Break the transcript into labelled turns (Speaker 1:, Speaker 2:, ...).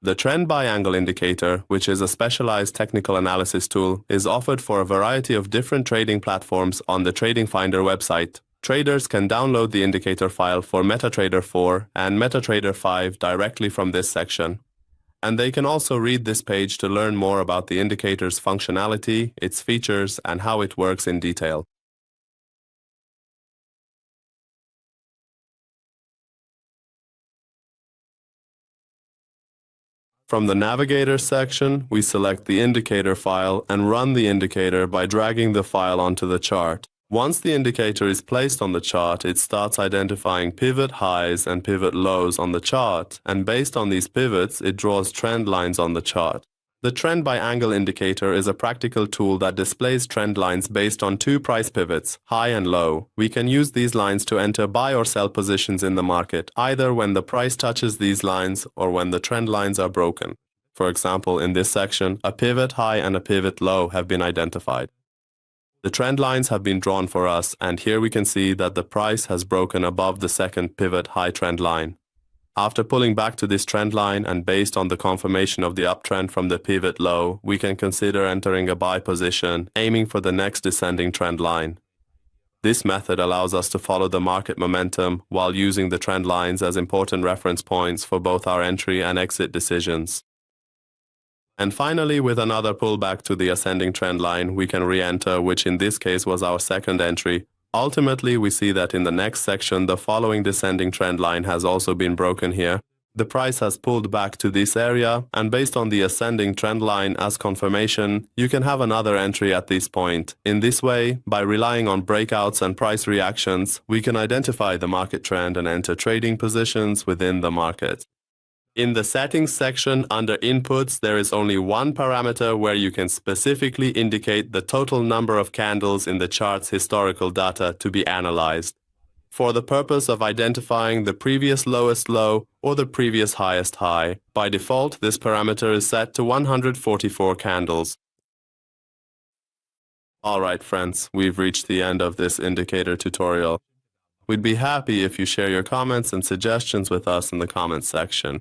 Speaker 1: The Trend by Angle indicator, which is a specialized technical analysis tool, is offered for a variety of different trading platforms on the TradingFinder website. Traders can download the indicator file for MetaTrader 4 and MetaTrader 5 directly from this section. And they can also read this page to learn more about the indicator's functionality, its features, and how it works in detail. From the Navigator section, we select the indicator file and run the indicator by dragging the file onto the chart. Once the indicator is placed on the chart, it starts identifying pivot highs and pivot lows on the chart, and based on these pivots, it draws trend lines on the chart. The Trend by Angle indicator is a practical tool that displays trend lines based on two price pivots, high and low. We can use these lines to enter buy or sell positions in the market, either when the price touches these lines or when the trend lines are broken. For example, in this section, a pivot high and a pivot low have been identified. The trend lines have been drawn for us, and here we can see that the price has broken above the second pivot high trend line. After pulling back to this trend line and based on the confirmation of the uptrend from the pivot low, we can consider entering a buy position, aiming for the next descending trend line. This method allows us to follow the market momentum while using the trend lines as important reference points for both our entry and exit decisions. And finally, with another pullback to the ascending trend line, we can re-enter, which in this case was our second entry. Ultimately, we see that in the next section, the following descending trend line has also been broken here. The price has pulled back to this area, and based on the ascending trend line as confirmation, you can have another entry at this point. In this way, by relying on breakouts and price reactions, we can identify the market trend and enter trading positions within the market. In the Settings section under Inputs, there is only one parameter where you can specifically indicate the total number of candles in the chart's historical data to be analyzed, for the purpose of identifying the previous lowest low or the previous highest high. By default, this parameter is set to 144 candles. Alright friends, we've reached the end of this indicator tutorial. We'd be happy if you share your comments and suggestions with us in the comments section.